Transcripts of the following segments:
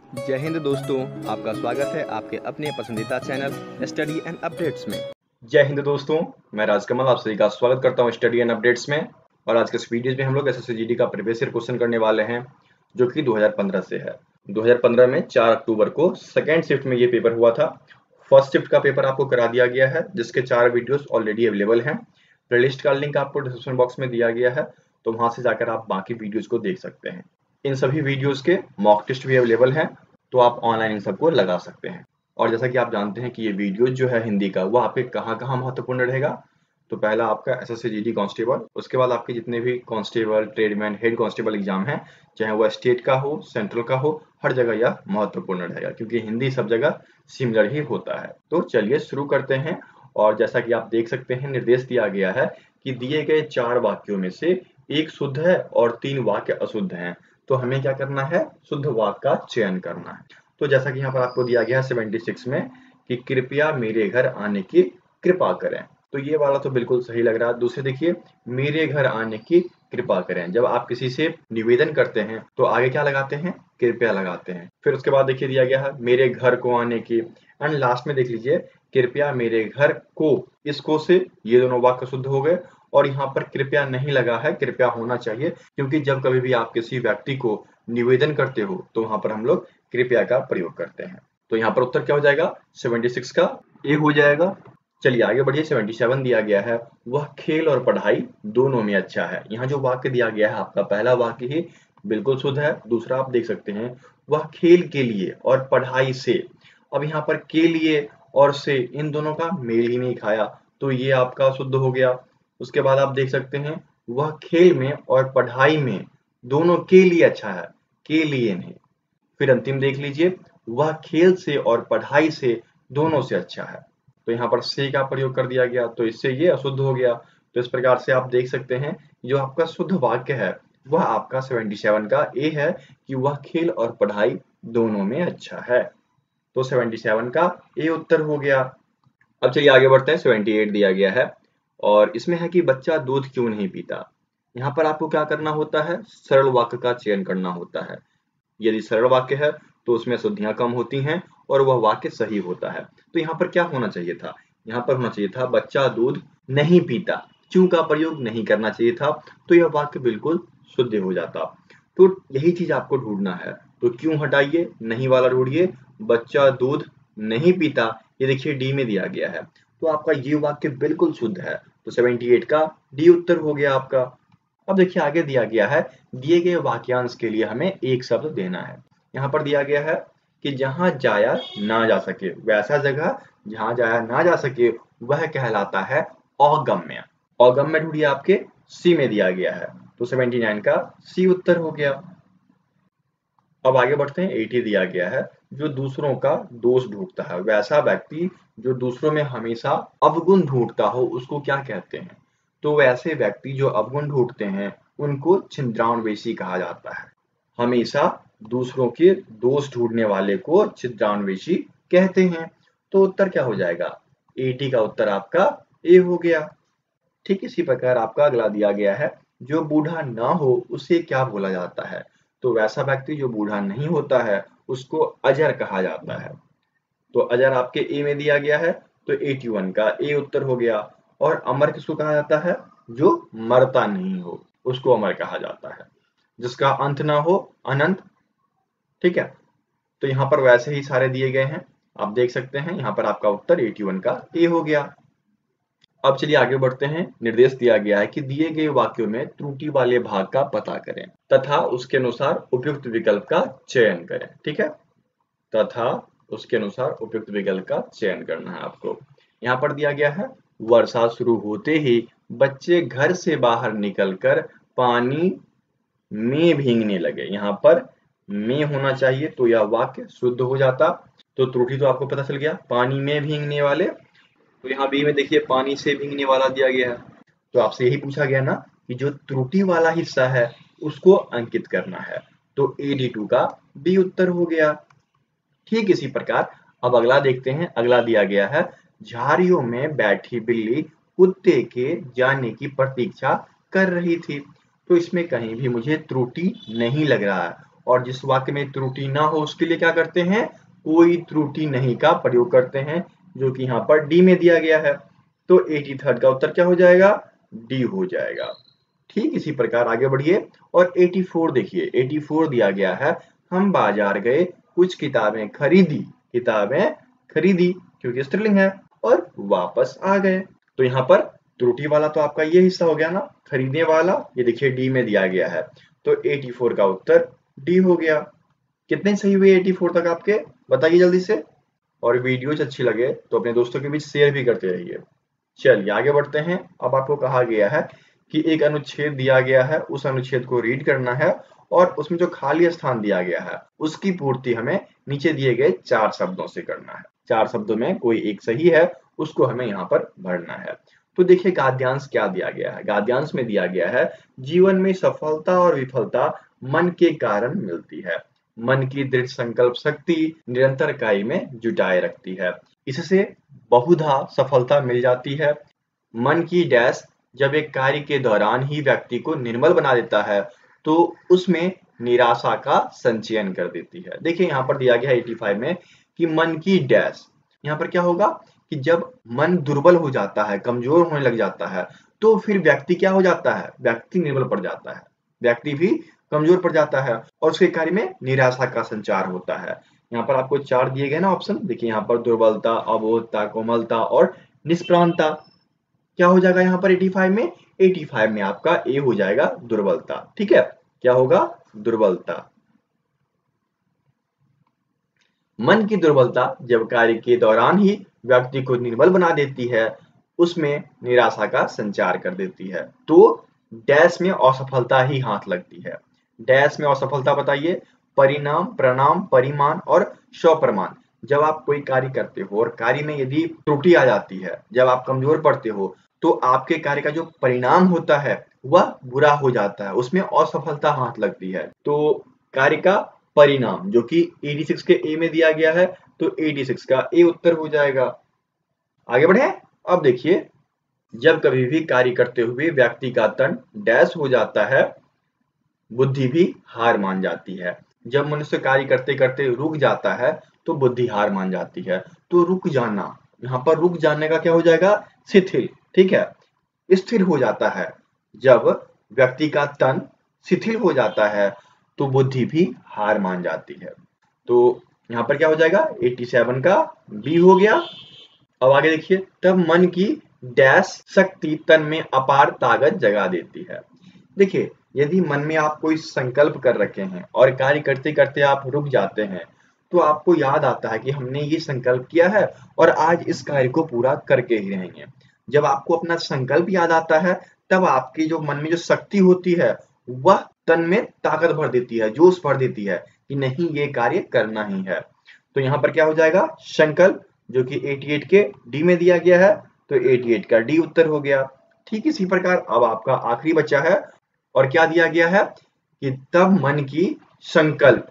जय हिंद दोस्तों, आपका स्वागत है आपके अपने पसंदीदा चैनल स्टडी एंड अपडेट्स में। जय हिंद दोस्तों, मैं राजकमल आप सभी का स्वागत करता हूं स्टडी एंड अपडेट्स में। और आज के इस वीडियो में हम लोग एसएससी जीडी का प्रीवियस ईयर क्वेश्चन करने वाले हैं, जो कि 2015 से है। 2015 में 4 अक्टूबर को सेकेंड शिफ्ट में ये पेपर हुआ था। फर्स्ट शिफ्ट का पेपर आपको करा दिया गया है, जिसके 4 वीडियोस ऑलरेडी अवेलेबल हैं। प्लेलिस्ट का लिंक आपको डिस्क्रिप्शन बॉक्स में दिया गया है, तो वहां से जाकर आप बाकी वीडियोज को देख सकते हैं। इन सभी वीडियोज के मॉक टेस्ट भी अवेलेबल हैं, तो आप ऑनलाइन इन सबको लगा सकते हैं। और जैसा कि आप जानते हैं कि ये वीडियो जो है हिंदी का, वो आपके कहाँ कहाँ महत्वपूर्ण रहेगा। तो पहला आपका एसएससी जीडी कांस्टेबल, उसके बाद आपके जितने भी constable, tradesman, head constable exam है, चाहे वो स्टेट का हो, सेंट्रल का हो, हर जगह यह महत्वपूर्ण रहेगा, क्योंकि हिंदी सब जगह सिमिलर ही होता है। तो चलिए शुरू करते हैं। और जैसा कि आप देख सकते हैं, निर्देश दिया गया है कि दिए गए 4 वाक्यों में से एक शुद्ध है और 3 वाक्य अशुद्ध हैं। तो हमें क्या करना है? शुद्ध वाक्य का चयन करना है। तो जैसा कि यहाँ पर आपको दिया गया है 76 में कि कृपया मेरे घर आने की कृपा करें, तो ये वाला तो बिल्कुल सही लग रहा है। दूसरे देखिए, मेरे घर आने की कृपा करें। जब आप किसी से निवेदन करते हैं तो आगे क्या लगाते हैं? कृपया लगाते हैं। फिर उसके बाद देखिए दिया गया है मेरे घर को आने की, एंड लास्ट में देख लीजिए कृपया मेरे घर को, इसको से ये दोनों वाक्य शुद्ध हो गए। और यहाँ पर कृपया नहीं लगा है, कृपया होना चाहिए, क्योंकि जब कभी भी आप किसी व्यक्ति को निवेदन करते हो तो वहां पर हम लोग कृपया का प्रयोग करते हैं। तो यहाँ पर उत्तर क्या हो जाएगा? 76 का ए हो जाएगा। चलिए आगे बढ़िए। 77 दिया गया है, वह खेल और पढ़ाई दोनों में अच्छा है। यहाँ जो वाक्य दिया गया है, आपका पहला वाक्य ही बिल्कुल शुद्ध है। दूसरा आप देख सकते हैं, वह खेल के लिए और पढ़ाई से। अब यहाँ पर के लिए और से, इन दोनों का मेल ही नहीं खाया, तो ये आपका शुद्ध हो गया। उसके बाद आप देख सकते हैं, वह खेल में और पढ़ाई में दोनों के लिए अच्छा है, के लिए नहीं। फिर अंतिम देख लीजिए, वह खेल से और पढ़ाई से दोनों से अच्छा है। तो यहाँ पर से का प्रयोग कर दिया गया, तो इससे ये अशुद्ध हो गया। तो इस प्रकार से आप देख सकते हैं, जो आपका शुद्ध वाक्य है वह आपका 77 का ए है कि वह खेल और पढ़ाई दोनों में अच्छा है। तो 77 का ए उत्तर हो गया। अब चलिए आगे बढ़ते हैं। 78 दिया गया है, और इसमें है कि बच्चा दूध क्यों नहीं पीता। यहाँ पर आपको क्या करना होता है? सरल वाक्य का चयन करना होता है। यदि सरल वाक्य है तो उसमें शुद्धियां कम होती हैं और वह वाक्य सही होता है। तो यहाँ पर क्या होना चाहिए था? यहाँ पर होना चाहिए था बच्चा दूध नहीं पीता, क्यों का प्रयोग नहीं करना चाहिए था, तो यह वाक्य बिल्कुल शुद्ध हो जाता। तो यही चीज आपको ढूंढना है। तो क्यों हटाइए, नहीं वाला ढूंढिए, बच्चा दूध नहीं पीता, ये देखिए डी में दिया गया है, तो आपका ये वाक्य बिल्कुल शुद्ध है। तो 78 का डी उत्तर हो गया आपका। अब देखिए आगे दिया गया है, दिए गए वाक्यांश के लिए हमें एक शब्द देना है। यहाँ पर दिया गया है कि जहां जाया ना जा सके, वैसा जगह जहां जाया ना जा सके वह कहलाता है अगम्य। अगम्य ढूंढिए, आपके सी में दिया गया है। तो 79 का सी उत्तर हो गया। अब आगे बढ़ते हैं। 80 दिया गया है, जो दूसरों का दोष ढूंढता है, वैसा व्यक्ति जो दूसरों में हमेशा अवगुण ढूंढता हो, उसको क्या कहते हैं? तो वैसे व्यक्ति जो अवगुण ढूंढते हैं उनको छिंद्रान्वेषी कहा जाता है। हमेशा दूसरों के दोष ढूंढने वाले को छिंद्रान्वेषी कहते हैं। तो उत्तर क्या हो जाएगा? 80 का उत्तर आपका ए हो गया। ठीक इसी प्रकार आपका अगला दिया गया है, जो बूढ़ा ना हो उसे क्या बोला जाता है। तो वैसा व्यक्ति जो बूढ़ा नहीं होता है उसको अजर कहा जाता है। तो अजर आपके ए में दिया गया है, तो 81 का ए उत्तर हो गया। और अमर किसको कहा जाता है? जो मरता नहीं हो उसको अमर कहा जाता है, जिसका अंत ना हो, अनंत। ठीक है, तो यहाँ पर वैसे ही सारे दिए गए हैं, आप देख सकते हैं। यहाँ पर आपका उत्तर 81 का ए हो गया। अब चलिए आगे बढ़ते हैं। निर्देश दिया गया है कि दिए गए वाक्यों में त्रुटि वाले भाग का पता करें तथा उसके अनुसार उपयुक्त विकल्प का चयन करें। ठीक है, तथा उसके अनुसार उपयुक्त विकल्प का चयन करना है आपको। यहाँ पर दिया गया है, वर्षा शुरू होते ही बच्चे घर से बाहर निकलकर पानी में भीगने लगे। यहाँ पर में होना चाहिए, तो यह वाक्य शुद्ध हो जाता। तो त्रुटि तो आपको पता चल गया, पानी में भीगने वाले। तो यहाँ बी में देखिए पानी से भीगने वाला दिया गया है, तो आपसे यही पूछा गया ना कि जो त्रुटि वाला हिस्सा है उसको अंकित करना है। तो AD2 का बी उत्तर हो गया। ठीक इसी प्रकार अब अगला देखते हैं। अगला दिया गया है, झाड़ियों में बैठी बिल्ली कुत्ते के जाने की प्रतीक्षा कर रही थी। तो इसमें कहीं भी मुझे त्रुटि नहीं लग रहा है, और जिस वाक्य में त्रुटि ना हो उसके लिए क्या करते हैं, कोई त्रुटि नहीं का प्रयोग करते हैं, जो कि यहाँ पर डी में दिया गया है। तो 83rd का उत्तर क्या हो जाएगा, डी हो जाएगा। ठीक इसी प्रकार आगे बढ़िए और 84 देखिए, 84 दिया गया है, हम बाजार गए, कुछ किताबें खरीदी क्योंकि स्त्रीलिंग है, और वापस आ गए। तो यहाँ पर त्रुटि वाला तो आपका ये हिस्सा हो गया ना, खरीदने वाला ये देखिए डी में दिया गया है, तो 84 का उत्तर डी हो गया। कितने सही हुए 84 तक आपके, बताइए जल्दी से। और वीडियोज अच्छी लगे तो अपने दोस्तों के बीच शेयर भी करते रहिए। चलिए आगे बढ़ते हैं। अब आपको कहा गया है कि एक अनुच्छेद दिया गया है, उस अनुच्छेद को रीड करना है और उसमें जो खाली स्थान दिया गया है उसकी पूर्ति हमें नीचे दिए गए 4 शब्दों से करना है। 4 शब्दों में कोई एक सही है, उसको हमें यहाँ पर भरना है। तो देखिए गद्यांश क्या दिया गया है, गद्यांश में दिया गया है, जीवन में सफलता और विफलता मन के कारण मिलती है, मन की दृढ़ संकल्प शक्ति निरंतर कार्य में जुटाए रखती है, इससे बहुधा सफलता मिल जाती है। मन की डैश जब एक कार्य के दौरान ही व्यक्ति को निर्मल बना देता है तो उसमें निराशा का संचयन कर देती है। देखिए यहाँ पर दिया गया है 85 में कि मन की डैश, यहाँ पर क्या होगा कि जब मन दुर्बल हो जाता है, कमजोर होने लग जाता है, तो फिर व्यक्ति क्या हो जाता है, व्यक्ति निर्बल पड़ जाता है, व्यक्ति भी कमजोर पड़ जाता है और उसके कार्य में निराशा का संचार होता है। यहाँ पर आपको 4 दिए गए ना ऑप्शन, देखिए यहाँ पर दुर्बलता, अबोधता, कोमलता और निष्प्राणता। क्या हो जाएगा यहाँ पर 85 में, 85 में आपका ए हो जाएगा दुर्बलता। ठीक है, क्या होगा, दुर्बलता। मन की दुर्बलता जब कार्य के दौरान ही व्यक्ति को निर्बल बना देती है, उसमें निराशा का संचार कर देती है। तो डैश में असफलता ही हाथ लगती है। डैश में असफलता बताइए, परिणाम, प्रणाम, परिमाण और स्वप्रमाण। जब आप कोई कार्य करते हो और कार्य में यदि त्रुटि आ जाती है, जब आप कमजोर पड़ते हो, तो आपके कार्य का जो परिणाम होता है वह बुरा हो जाता है, उसमें असफलता हाथ लगती है। तो कार्य का परिणाम जो कि 86 के ए में दिया गया है, तो 86 का ए उत्तर हो जाएगा। आगे बढ़े। अब देखिए, जब कभी भी कार्य करते हुए व्यक्ति का तन डैश हो जाता है, बुद्धि भी हार मान जाती है। जब मनुष्य कार्य करते करते रुक जाता है तो बुद्धि हार मान जाती है। तो रुक जाना, यहाँ पर रुक जाने का क्या हो जाएगा, शिथिल। ठीक है, स्थिर हो जाता है। जब व्यक्ति का तन शिथिल हो जाता है तो बुद्धि भी हार मान जाती है। तो यहाँ पर क्या हो जाएगा, 87 का बी हो गया। अब आगे देखिए, तब मन की डैश शक्ति तन में अपार ताकत जगा देती है। देखिए, यदि मन में आप कोई संकल्प कर रखे हैं और कार्य करते करते आप रुक जाते हैं, तो आपको याद आता है कि हमने ये संकल्प किया है और आज इस कार्य को पूरा करके ही रहेंगे। जब आपको अपना संकल्प याद आता है, तब आपकी जो मन में जो शक्ति होती है वह तन में ताकत भर देती है, जोश भर देती है कि नहीं, ये कार्य करना ही है। तो यहाँ पर क्या हो जाएगा, संकल्प, जो कि 88 के डी में दिया गया है, तो 88 का डी उत्तर हो गया। ठीक इसी प्रकार अब आपका आखिरी बचा है, और क्या दिया गया है कि तब मन की संकल्प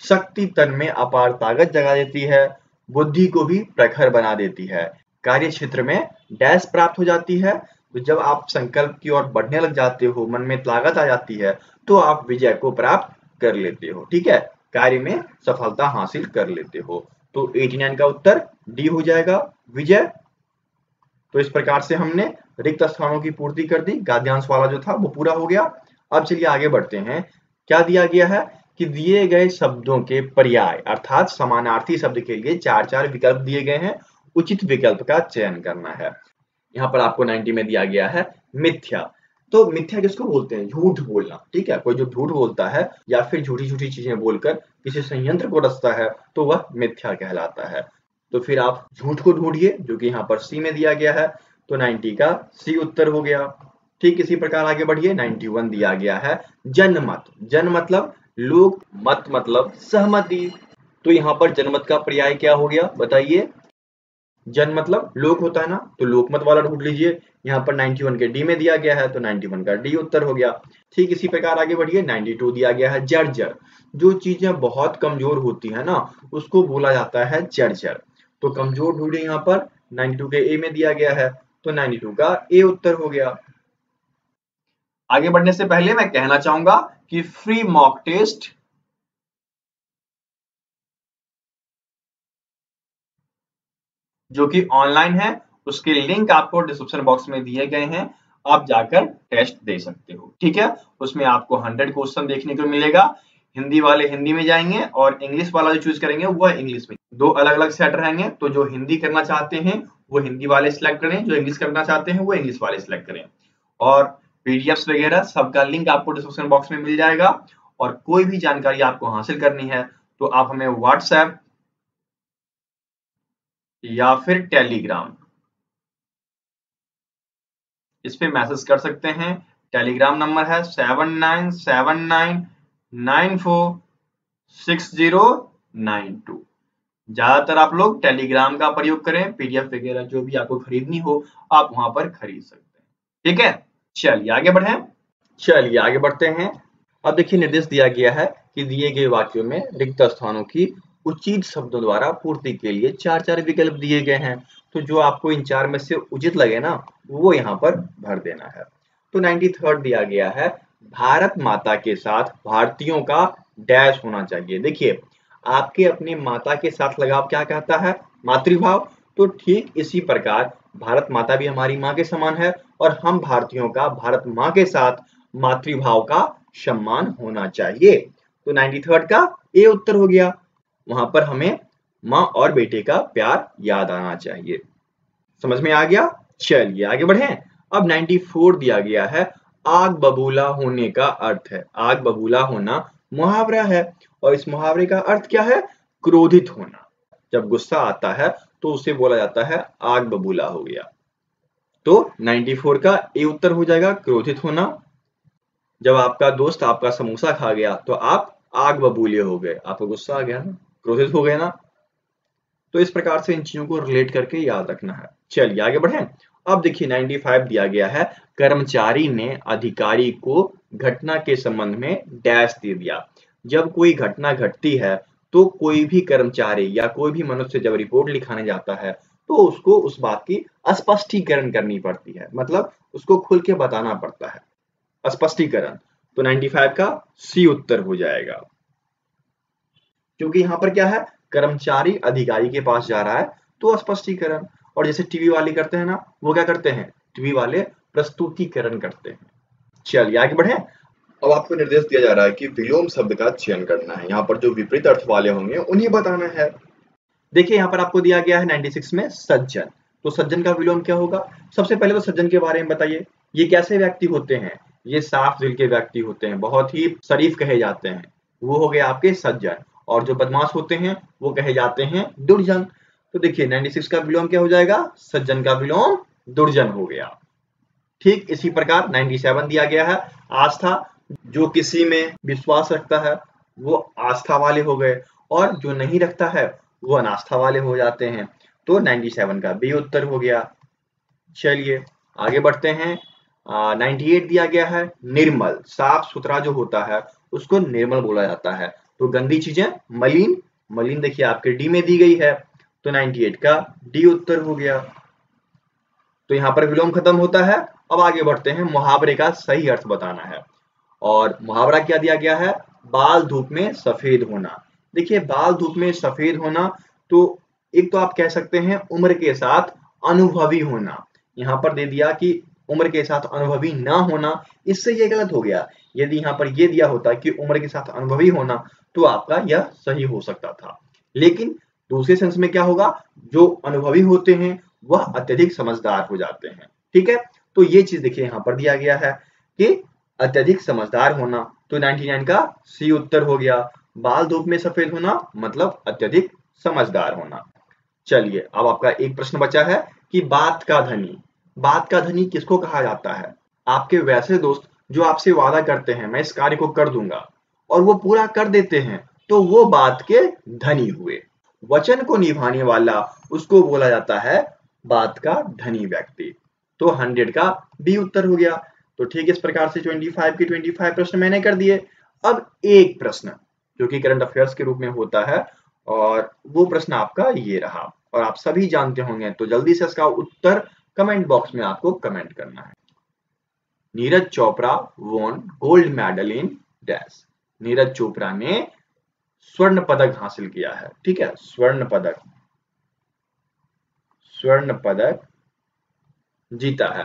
शक्ति तन में अपार ताकत जगा देती है, बुद्धि को भी प्रखर बना देती है, कार्य क्षेत्र में डैश प्राप्त हो जाती है। तो जब आप संकल्प की ओर बढ़ने लग जाते हो, मन में ताकत आ जाती है, तो आप विजय को प्राप्त कर लेते हो। ठीक है, कार्य में सफलता हासिल कर लेते हो। तो 89 का उत्तर डी हो जाएगा, विजय। तो इस प्रकार से हमने रिक्त स्थानों की पूर्ति कर दी, गद्यांश वाला जो था वो पूरा हो गया। अब चलिए आगे बढ़ते हैं। क्या दिया गया है कि दिए गए शब्दों के पर्याय अर्थात समानार्थी शब्द के लिए 4-4 विकल्प दिए गए हैं, उचित विकल्प का चयन करना है। यहाँ पर आपको 90 में दिया गया है मिथ्या। तो मिथ्या किसको बोलते हैं, झूठ बोलना। ठीक है, कोई जो झूठ बोलता है या फिर झूठी झूठी चीजें बोलकर किसी संयंत्र को रचता है तो वह मिथ्या कहलाता है। तो फिर आप झूठ को ढूंढिए, जो कि यहाँ पर सी में दिया गया है, तो 90 का सी उत्तर हो गया। ठीक इसी प्रकार आगे बढ़िए, 91 दिया गया है जनमत। जन मतलब लोक, मत मतलब सहमति। तो यहाँ पर जनमत का पर्याय क्या हो गया, बताइए। जन मतलब लोक होता है ना, तो लोकमत वाला ढूंढ लीजिए। यहाँ पर 91 के डी में दिया गया है, तो 91 का डी उत्तर हो गया। ठीक इसी प्रकार आगे बढ़िए, 92 दिया गया है जर्जर। जो चीजें बहुत कमजोर होती है ना, उसको बोला जाता है जर्जर। तो कमजोर ढूंढे, यहाँ पर 92 के ए में दिया गया है, तो 92 का ए उत्तर हो गया। आगे बढ़ने से पहले मैं कहना चाहूंगा कि फ्री मॉक टेस्ट जो कि ऑनलाइन है, उसके लिंक आपको डिस्क्रिप्शन बॉक्स में दिए गए हैं, आप जाकर टेस्ट दे सकते हो। ठीक है, उसमें आपको 100 क्वेश्चन देखने को मिलेगा। हिंदी वाले हिंदी में जाएंगे और इंग्लिश वाला जो चूज करेंगे वो इंग्लिश में। दो अलग अलग सेट रहेंगे, तो जो हिंदी करना चाहते हैं वो हिंदी वाले सिलेक्ट करें, जो इंग्लिश करना चाहते हैं वो इंग्लिश वाले सिलेक्ट करें। और पीडीएफ वगैरह सबका लिंक आपको डिस्क्रिप्शन बॉक्स में मिल जाएगा। और कोई भी जानकारी आपको हासिल करनी है तो आप हमें व्हाट्सएप या फिर टेलीग्राम इस पे मैसेज कर सकते हैं। टेलीग्राम नंबर है 7979946092। ज्यादातर आप लोग टेलीग्राम का प्रयोग करें, पीडीएफ वगैरह जो भी आपको खरीदनी हो आप वहां पर खरीद सकते हैं। ठीक है, चलिए आगे बढ़े। चलिए आगे बढ़ते हैं। अब देखिए निर्देश दिया गया है कि दिए गए वाक्यों में रिक्त स्थानों की उचित शब्दों द्वारा पूर्ति के लिए चार चार विकल्प दिए गए हैं। तो जो आपको इन चार में से उचित लगे ना वो यहाँ पर भर देना है। तो 93rd दिया गया है, भारत माता के साथ भारतीयों का डैश होना चाहिए। देखिए आपके अपने माता के साथ लगाव क्या कहता है, मातृभाव। तो ठीक इसी प्रकार भारत माता भी हमारी माँ के समान है और हम भारतीयों का भारत माँ के साथ मातृभाव का सम्मान होना चाहिए। तो 93rd का ए उत्तर हो गया। वहां पर हमें माँ और बेटे का प्यार याद आना चाहिए। समझ में आ गया। चलिए आगे बढ़े। अब 94 दिया गया है, आग बबूला होने का अर्थ है। आग बबूला होना मुहावरा है और इस मुहावरे का अर्थ क्या है, क्रोधित होना। जब गुस्सा आता है तो उसे बोला जाता है आग बबूला हो गया। तो 94 का ए उत्तर हो जाएगा, क्रोधित होना। जब आपका दोस्त आपका समोसा खा गया तो आप आग बबूले हो गए, आपको गुस्सा आ गया ना, क्रोधित हो गए ना। तो इस प्रकार से इन चीजों को रिलेट करके याद रखना है। चलिए आगे बढ़ें। अब देखिए 95 दिया गया है, कर्मचारी ने अधिकारी को घटना के संबंध में डैश दे दिया। जब कोई घटना घटती है तो कोई भी कर्मचारी या कोई भी मनुष्य जब रिपोर्ट लिखाने जाता है तो उसको उस बात की स्पष्टीकरण करनी पड़ती है, मतलब उसको खुल के बताना पड़ता है, स्पष्टीकरण। तो 95 का सी उत्तर हो जाएगा, क्योंकि यहाँ पर क्या है, कर्मचारी अधिकारी के पास जा रहा है तो स्पष्टीकरण। और जैसे टीवी वाले करते हैं ना, वो क्या करते हैं, टीवी वाले प्रस्तुतिकरण करते हैं। चलिए आगे बढ़े। अब आपको निर्देश दिया जा रहा है कि विलोम शब्द का चयन करना है। यहाँ पर जो विपरीत अर्थ वाले होंगे उन्हें बताना है। देखिए यहाँ पर आपको दिया गया है 96 में सज्जन। तो सज्जन का विलोम क्या होगा। सबसे पहले तो सज्जन के बारे में बताइए, ये कैसे व्यक्ति होते हैं, ये साफ दिल के व्यक्ति होते हैं, बहुत ही शरीफ कहे जाते हैं, वो हो गए आपके सज्जन। और जो बदमाश होते हैं वो कहे जाते हैं दुर्जन। तो देखिए 96 का विलोम क्या हो जाएगा, सज्जन का विलोम दुर्जन हो गया। ठीक इसी प्रकार 97 दिया गया है, आस्था। जो किसी में विश्वास रखता है वो आस्था वाले हो गए और जो नहीं रखता है वो अनास्था वाले हो जाते हैं। तो 97 का बी उत्तर हो गया। चलिए आगे बढ़ते हैं। 98 दिया गया है, निर्मल। साफ सुथरा जो होता है उसको निर्मल बोला जाता है। तो गंदी चीजें मलिन, मलिन देखिए आपके डी में दी गई है। तो 98 का डी उत्तर हो गया। तो यहाँ पर विलोम खत्म होता है। अब आगे बढ़ते हैं, मुहावरे का सही अर्थ बताना है। और मुहावरा क्या दिया गया है, बाल धूप में सफेद होना। देखिए बाल धूप में सफेद होना, तो एक तो आप कह सकते हैं उम्र के साथ अनुभवी होना। यहाँ पर दे दिया कि उम्र के साथ अनुभवी ना होना, इससे ये गलत हो गया। यदि यहाँ पर ये दिया होता कि उम्र के साथ अनुभवी होना तो आपका यह सही हो सकता था। लेकिन दूसरे सेंस में क्या होगा, जो अनुभवी होते हैं वह अत्यधिक समझदार हो जाते हैं। ठीक है, तो ये चीज देखिए यहाँ पर दिया गया है कि अत्यधिक समझदार होना। तो 99 का सी उत्तर हो गया। बाल धूप में सफेद होना मतलब अत्यधिक समझदार होना। चलिए अब आपका एक प्रश्न बचा है कि बात का धनी। बात का धनी किसको कहा जाता है। आपके वैसे दोस्त जो आपसे वादा करते हैं मैं इस कार्य को कर दूंगा और वो पूरा कर देते हैं, तो वो बात के धनी हुए। वचन को निभाने वाला उसको बोला जाता है बात का धनी व्यक्ति। तो 100 का बी उत्तर हो गया। तो ठीक इस प्रकार से 25 के 25 प्रश्न मैंने कर दिए। अब एक प्रश्न जो कि करंट अफेयर्स के रूप में होता है और वो प्रश्न आपका ये रहा और आप सभी जानते होंगे, तो जल्दी से इसका उत्तर कमेंट बॉक्स में आपको कमेंट करना है। Neeraj Chopra won gold medal in dash. Neeraj Chopra ने स्वर्ण पदक हासिल किया है। ठीक है, स्वर्ण पदक जीता है।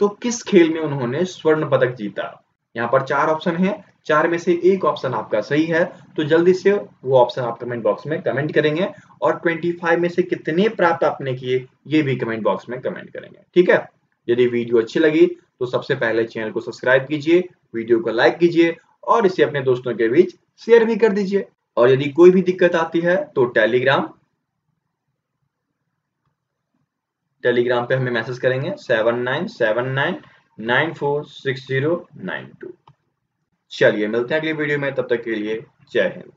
तो किस खेल में उन्होंने स्वर्ण पदक जीता? यहाँ पर 4 ऑप्शन है, 4 में से एक ऑप्शन आपका सही है, तो जल्दी से वो ऑप्शन आप कमेंट बॉक्स में कमेंट करेंगे और 25 में से कितने प्राप्त आपने किए ये भी कमेंट बॉक्स में कमेंट करेंगे। ठीक है, यदि वीडियो अच्छी लगी तो सबसे पहले चैनल को सब्सक्राइब कीजिए, वीडियो को लाइक कीजिए और इसे अपने दोस्तों के बीच शेयर भी कर दीजिए। और यदि कोई भी दिक्कत आती है तो टेलीग्राम पे हमें मैसेज करेंगे 7979946092। चलिए मिलते हैं अगली वीडियो में, तब तक के लिए जय हिंद।